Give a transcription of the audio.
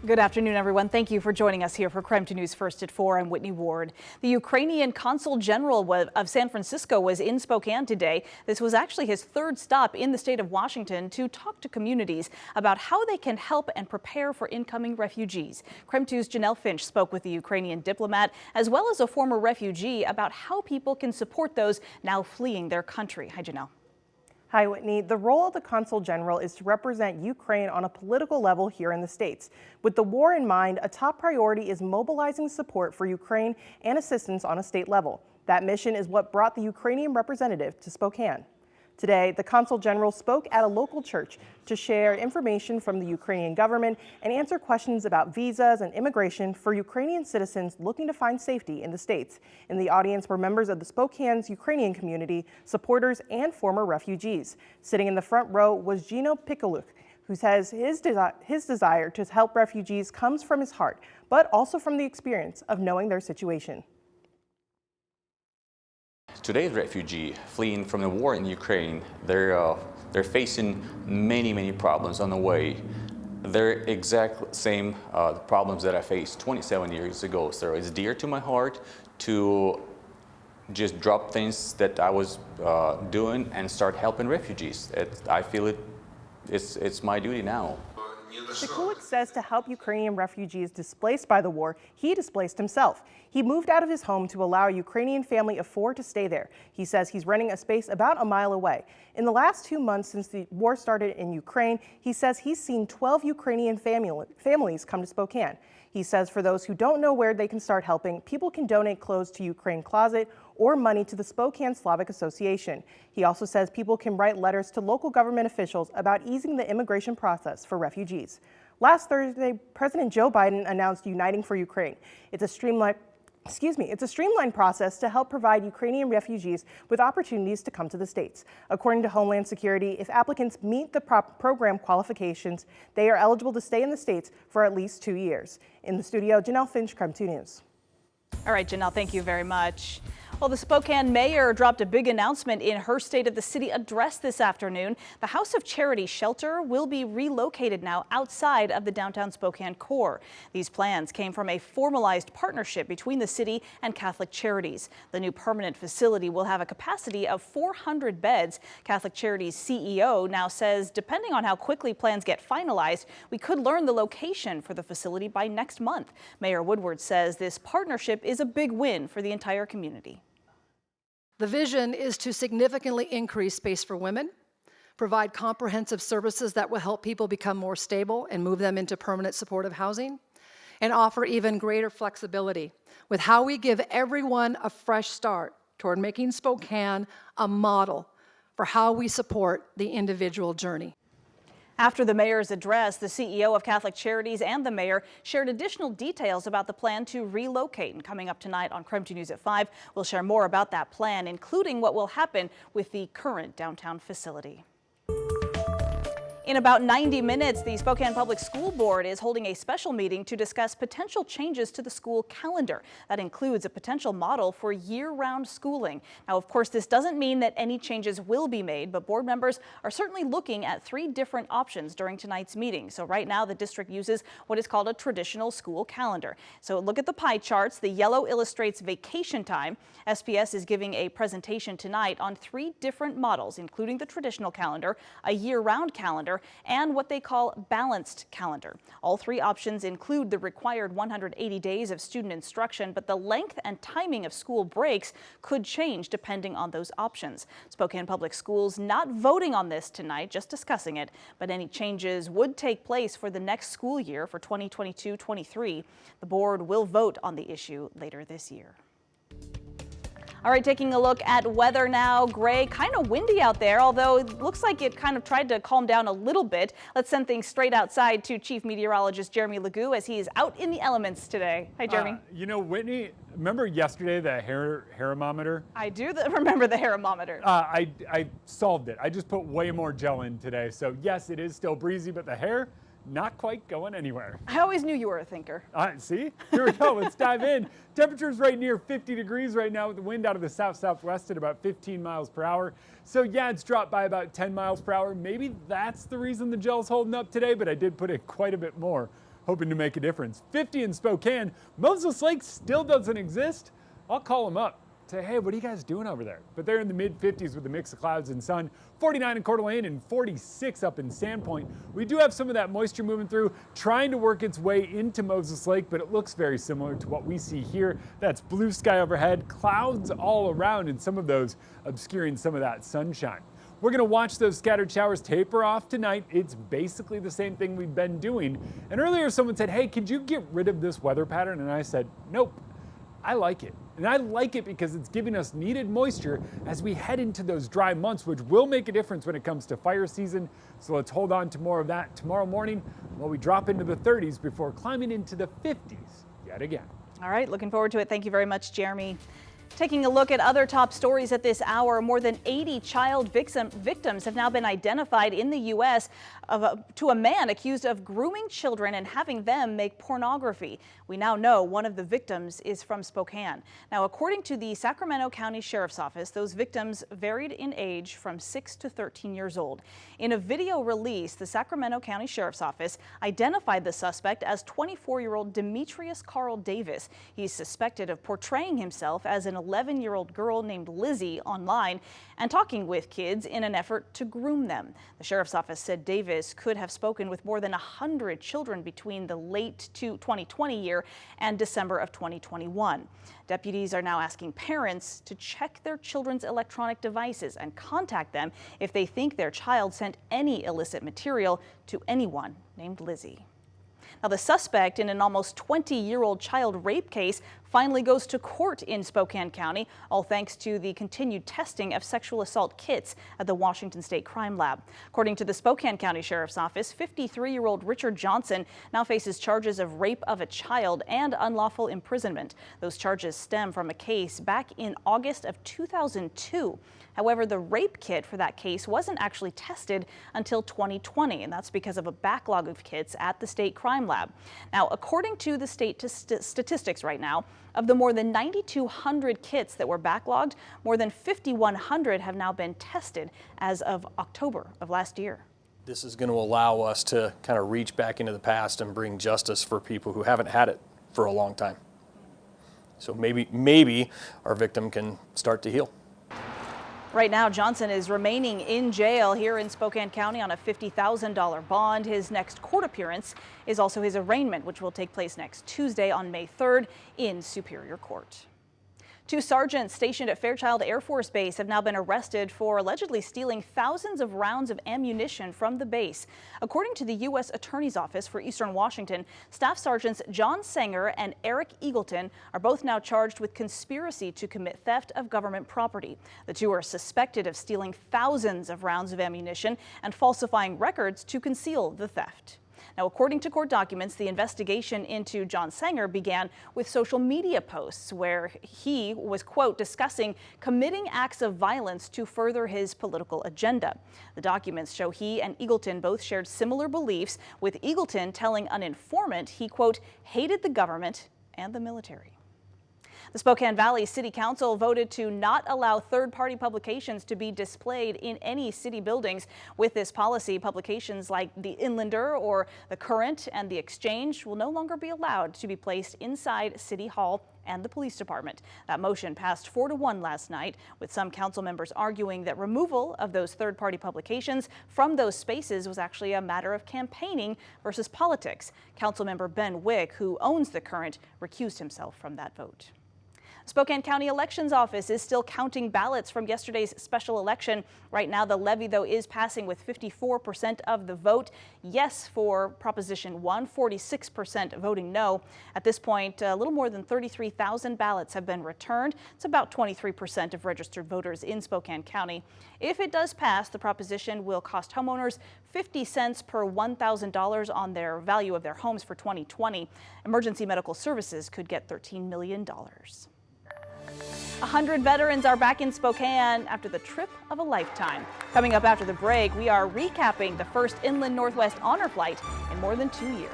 Good afternoon, everyone. Thank you for joining us here for Crime 2 News First at 4. I'm Whitney Ward. The Ukrainian Consul General of San Francisco was in Spokane today. This was actually his third stop in the state of Washington to talk to communities about how they can help and prepare for incoming refugees. Crime 2's Janelle Finch spoke with the Ukrainian diplomat as well as a former refugee about how people can support those now fleeing their country. Hi, Janelle. Hi, Whitney. The role of the Consul General is to represent Ukraine on a political level here in the States. With the war in mind, a top priority is mobilizing support for Ukraine and assistance on a state level. That mission is what brought the Ukrainian representative to Spokane. Today, the Consul General spoke at a local church to share information from the Ukrainian government and answer questions about visas and immigration for Ukrainian citizens looking to find safety in the States. In the audience were members of the Spokane's Ukrainian community, supporters, and former refugees. Sitting in the front row was Gino Pikaluk, who says his desire to help refugees comes from his heart, but also from the experience of knowing their situation. Today's refugee fleeing from the war in Ukraine, they're facing many problems on the way. They're exact same problems that I faced 27 years ago. So it's dear to my heart to just drop things that I was doing and start helping refugees. I feel it's my duty now. Pikaluk says to help Ukrainian refugees displaced by the war, he displaced himself. He moved out of his home to allow a Ukrainian family of 4 to stay there. He says he's renting a space about a mile away. In the last 2 months since the war started in Ukraine, he says he's seen 12 Ukrainian families come to Spokane. He says for those who don't know where they can start helping, people can donate clothes to Ukraine Closet or money to the Spokane Slavic Association. He also says people can write letters to local government officials about easing the immigration process for refugees. Last Thursday, President Joe Biden announced Uniting for Ukraine. It's a streamlined process to help provide Ukrainian refugees with opportunities to come to the States. According to Homeland Security, if applicants meet the program qualifications, they are eligible to stay in the States for at least 2 years. In the studio, Janelle Finch, Crime 2 News. All right, Janelle, thank you very much. Well, the Spokane mayor dropped a big announcement in her State of the City address this afternoon. The House of Charity shelter will be relocated now outside of the downtown Spokane core. These plans came from a formalized partnership between the city and Catholic Charities. The new permanent facility will have a capacity of 400 beds. Catholic Charities CEO now says, depending on how quickly plans get finalized, we could learn the location for the facility by next month. Mayor Woodward says this partnership is a big win for the entire community. The vision is to significantly increase space for women, provide comprehensive services that will help people become more stable and move them into permanent supportive housing, and offer even greater flexibility with how we give everyone a fresh start toward making Spokane a model for how we support the individual journey. After the mayor's address, the CEO of Catholic Charities and the mayor shared additional details about the plan to relocate. And coming up tonight on Crime 2 News at 5, we'll share more about that plan, including what will happen with the current downtown facility. In about 90 minutes, the Spokane Public School Board is holding a special meeting to discuss potential changes to the school calendar. That includes a potential model for year-round schooling. Now, of course, this doesn't mean that any changes will be made, but board members are certainly looking at 3 different options during tonight's meeting. So right now, the district uses what is called a traditional school calendar. So look at the pie charts. The yellow illustrates vacation time. SPS is giving a presentation tonight on 3 different models, including the traditional calendar, a year-round calendar, and what they call balanced calendar. All 3 options include the required 180 days of student instruction, but the length and timing of school breaks could change depending on those options. Spokane Public Schools not voting on this tonight, just discussing it, but any changes would take place for the next school year for 2022-23. The board will vote on the issue later this year. All right, taking a look at weather now. Gray, kind of windy out there, although it looks like it kind of tried to calm down a little bit. Let's send things straight outside to Chief Meteorologist Jeremy Legoo as he is out in the elements today. Hi, Jeremy. You know, Whitney, remember yesterday the haremometer? I do remember the haremometer. I solved it. I just put way more gel in today. So yes, it is still breezy, but the hair, not quite going anywhere. I always knew you were a thinker. See, here we go. Let's dive in. Temperature's right near 50 degrees right now with the wind out of the south-southwest at about 15 miles per hour. So yeah, it's dropped by about 10 miles per hour. Maybe that's the reason the gel's holding up today, but I did put in quite a bit more. hoping to make a difference. 50 in Spokane. Moses Lake still doesn't exist. I'll call them up. Say, hey, what are you guys doing over there? But they're in the mid-50s with a mix of clouds and sun. 49 in Coeur d'Alene and 46 up in Sandpoint. We do have some of that moisture moving through, trying to work its way into Moses Lake, but it looks very similar to what we see here. That's blue sky overhead, clouds all around, and some of those obscuring some of that sunshine. We're going to watch those scattered showers taper off tonight. It's basically the same thing we've been doing. And earlier someone said, hey, could you get rid of this weather pattern? And I said, nope. I like it. And I like it because it's giving us needed moisture as we head into those dry months, which will make a difference when it comes to fire season. So let's hold on to more of that tomorrow morning while we drop into the 30s before climbing into the 50s yet again. All right, looking forward to it. Thank you very much, Jeremy. Taking a look at other top stories at this hour, more than 80 child victims have now been identified in the U.S. To a man accused of grooming children and having them make pornography. We now know one of the victims is from Spokane. Now, according to the Sacramento County Sheriff's Office, those victims varied in age from 6 to 13 years old. In a video release, the Sacramento County Sheriff's Office identified the suspect as 24-year-old Demetrius Carl Davis. He's suspected of portraying himself as an 11-year-old girl named Lizzie online and talking with kids in an effort to groom them. The Sheriff's Office said Davis could have spoken with more than 100 children between the late 2020 year and December of 2021. Deputies are now asking parents to check their children's electronic devices and contact them if they think their child sent any illicit material to anyone named Lizzie. Now, the suspect in an almost 20-year-old child rape case finally goes to court in Spokane County, all thanks to the continued testing of sexual assault kits at the Washington State Crime Lab. According to the Spokane County Sheriff's Office, 53-year-old Richard Johnson now faces charges of rape of a child and unlawful imprisonment. Those charges stem from a case back in August of 2002. However, the rape kit for that case wasn't actually tested until 2020, and that's because of a backlog of kits at the state crime lab. Now, according to the state statistics right now, of the more than 9,200 kits that were backlogged, more than 5,100 have now been tested as of October of last year. This is going to allow us to kind of reach back into the past and bring justice for people who haven't had it for a long time. So maybe our victim can start to heal. Right now, Johnson is remaining in jail here in Spokane County on a $50,000 bond. His next court appearance is also his arraignment, which will take place next Tuesday on May 3rd in Superior Court. 2 sergeants stationed at Fairchild Air Force Base have now been arrested for allegedly stealing thousands of rounds of ammunition from the base. According to the U.S. Attorney's Office for Eastern Washington, Staff Sergeants John Sanger and Eric Eagleton are both now charged with conspiracy to commit theft of government property. The two are suspected of stealing thousands of rounds of ammunition and falsifying records to conceal the theft. Now, according to court documents, the investigation into John Sanger began with social media posts where he was, quote, discussing committing acts of violence to further his political agenda. The documents show he and Eagleton both shared similar beliefs, with Eagleton telling an informant he, quote, hated the government and the military. The Spokane Valley City Council voted to not allow third-party publications to be displayed in any city buildings. With this policy, publications like the Inlander or the Current and the Exchange will no longer be allowed to be placed inside City Hall and the police department. That motion passed 4-1 last night, with some council members arguing that removal of those third-party publications from those spaces was actually a matter of campaigning versus politics. Councilmember Ben Wick, who owns the Current, recused himself from that vote. Spokane County Elections Office is still counting ballots from yesterday's special election. Right now, the levy, though, is passing with 54% of the vote yes for Proposition 1, 46% voting no. At this point, a little more than 33,000 ballots have been returned. It's about 23% of registered voters in Spokane County. If it does pass, the proposition will cost homeowners 50 cents per $1,000 on their value of their homes for 2020. Emergency medical services could get $13 million. 100 veterans are back in Spokane after the trip of a lifetime. Coming up after the break, we are recapping the first Inland Northwest Honor Flight in more than 2 years.